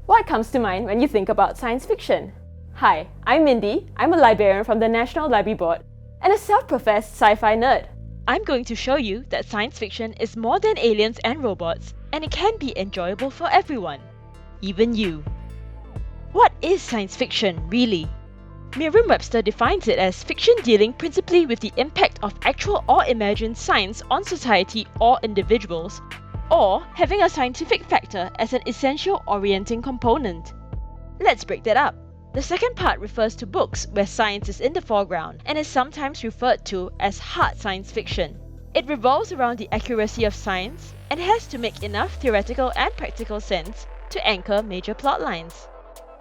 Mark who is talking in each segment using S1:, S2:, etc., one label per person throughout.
S1: What comes to mind when you think about science fiction? Hi, I'm Mindy. I'm a librarian from the National Library Board and a self-professed sci-fi nerd.
S2: I'm going to show you that science fiction is more than aliens and robots, and it can be enjoyable for everyone, even you. What is science fiction, really? Merriam-Webster defines it as fiction dealing principally with the impact of actual or imagined science on society or individuals, or having a scientific factor as an essential orienting component. Let's break that up. The second part refers to books where science is in the foreground and is sometimes referred to as hard science fiction. It revolves around the accuracy of science and has to make enough theoretical and practical sense to anchor major plot lines.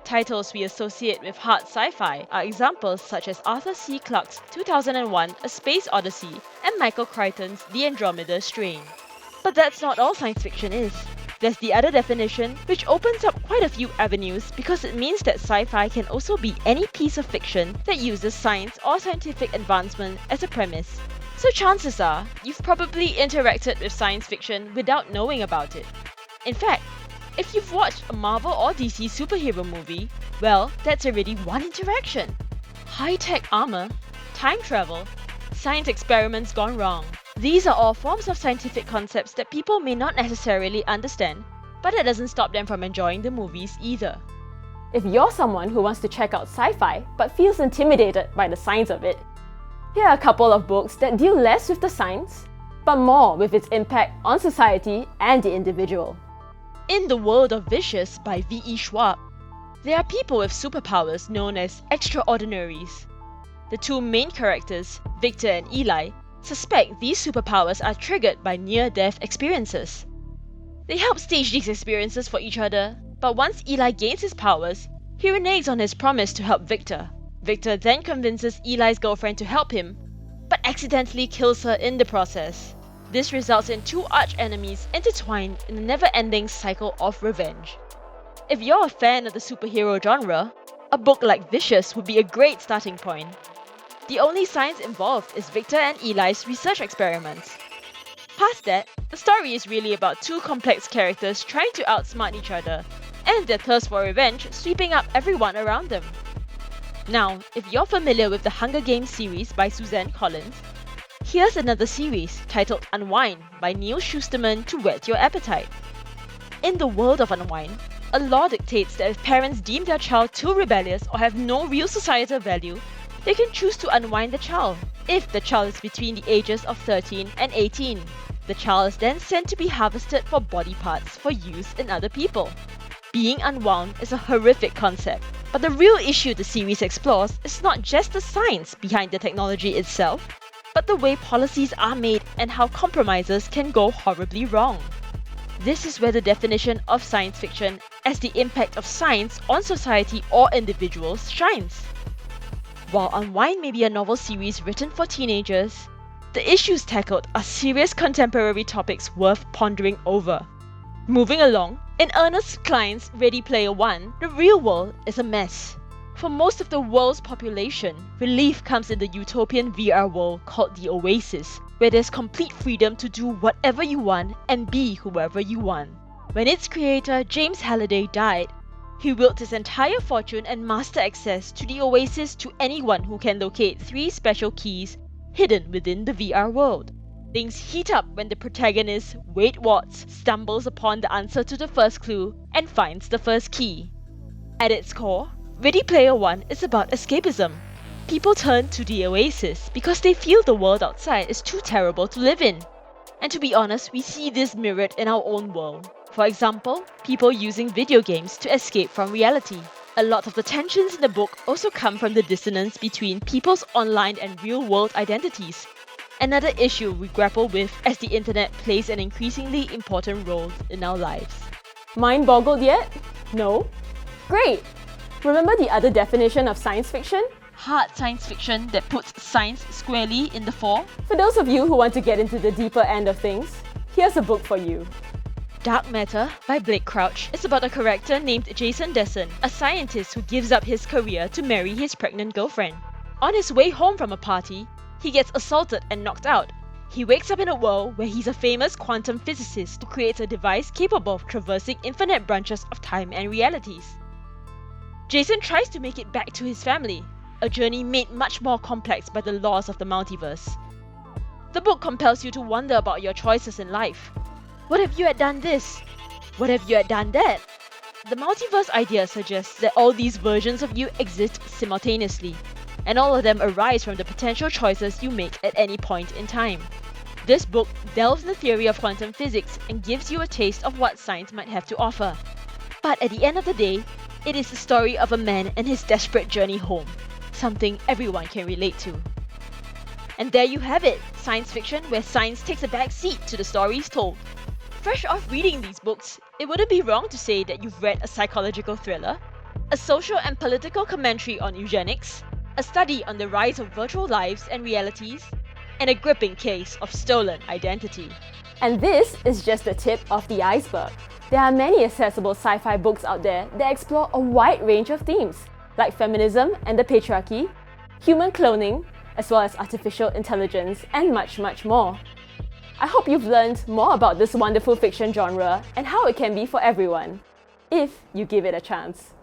S2: Titles we associate with hard sci-fi are examples such as Arthur C. Clarke's 2001 A Space Odyssey and Michael Crichton's The Andromeda Strain. But that's not all science fiction is. There's the other definition, which opens up quite a few avenues because it means that sci-fi can also be any piece of fiction that uses science or scientific advancement as a premise. So chances are, you've probably interacted with science fiction without knowing about it. In fact, if you've watched a Marvel or DC superhero movie, well, that's already one interaction. High-tech armor, time travel, science experiments gone wrong. These are all forms of scientific concepts that people may not necessarily understand, but that doesn't stop them from enjoying the movies either.
S1: If you're someone who wants to check out sci-fi but feels intimidated by the science of it, here are a couple of books that deal less with the science, but more with its impact on society and the individual.
S2: In the World of Vicious by V.E. Schwab, there are people with superpowers known as extraordinaries. The two main characters, Victor and Eli, suspect these superpowers are triggered by near-death experiences. They help stage these experiences for each other, but once Eli gains his powers, he reneges on his promise to help Victor. Victor then convinces Eli's girlfriend to help him, but accidentally kills her in the process. This results in two arch-enemies intertwined in a never-ending cycle of revenge. If you're a fan of the superhero genre, a book like Vicious would be a great starting point. The only science involved is Victor and Eli's research experiments. Past that, the story is really about two complex characters trying to outsmart each other, and their thirst for revenge sweeping up everyone around them. Now, if you're familiar with the Hunger Games series by Suzanne Collins, here's another series titled Unwind by Neil Shusterman to whet your appetite. In the world of Unwind, a law dictates that if parents deem their child too rebellious or have no real societal value, they can choose to unwind the child. If the child is between the ages of 13 and 18, the child is then sent to be harvested for body parts for use in other people. Being unwound is a horrific concept, but the real issue the series explores is not just the science behind the technology itself, but the way policies are made and how compromises can go horribly wrong. This is where the definition of science fiction as the impact of science on society or individuals shines. While Unwind may be a novel series written for teenagers, the issues tackled are serious contemporary topics worth pondering over. Moving along, in Ernest Cline's Ready Player One, the real world is a mess. For most of the world's population, relief comes in the utopian VR world called the Oasis, where there's complete freedom to do whatever you want and be whoever you want. When its creator, James Halliday, died, he willed his entire fortune and master access to the Oasis to anyone who can locate 3 special keys hidden within the VR world. Things heat up when the protagonist, Wade Watts, stumbles upon the answer to the first clue and finds the first key. At its core, Ready Player One is about escapism. People turn to the Oasis because they feel the world outside is too terrible to live in. And to be honest, we see this mirrored in our own world. For example, people using video games to escape from reality. A lot of the tensions in the book also come from the dissonance between people's online and real-world identities. Another issue we grapple with as the internet plays an increasingly important role in our lives.
S1: Mind boggled yet? No? Great! Remember the other definition of science fiction?
S2: Hard science fiction that puts science squarely in the fore.
S1: For those of you who want to get into the deeper end of things, here's a book for you.
S2: Dark Matter by Blake Crouch is about a character named Jason Desson, a scientist who gives up his career to marry his pregnant girlfriend. On his way home from a party, he gets assaulted and knocked out. He wakes up in a world where he's a famous quantum physicist who creates a device capable of traversing infinite branches of time and realities. Jason tries to make it back to his family, a journey made much more complex by the laws of the multiverse. The book compels you to wonder about your choices in life. What if you had done this? What if you had done that? The multiverse idea suggests that all these versions of you exist simultaneously, and all of them arise from the potential choices you make at any point in time. This book delves in the theory of quantum physics and gives you a taste of what science might have to offer. But at the end of the day, it is the story of a man and his desperate journey home, something everyone can relate to. And there you have it, science fiction where science takes a back seat to the stories told. Fresh off reading these books, it wouldn't be wrong to say that you've read a psychological thriller, a social and political commentary on eugenics, a study on the rise of virtual lives and realities, and a gripping case of stolen identity.
S1: And this is just the tip of the iceberg. There are many accessible sci-fi books out there that explore a wide range of themes, like feminism and the patriarchy, human cloning, as well as artificial intelligence, and much, much more. I hope you've learned more about this wonderful fiction genre and how it can be for everyone, if you give it a chance.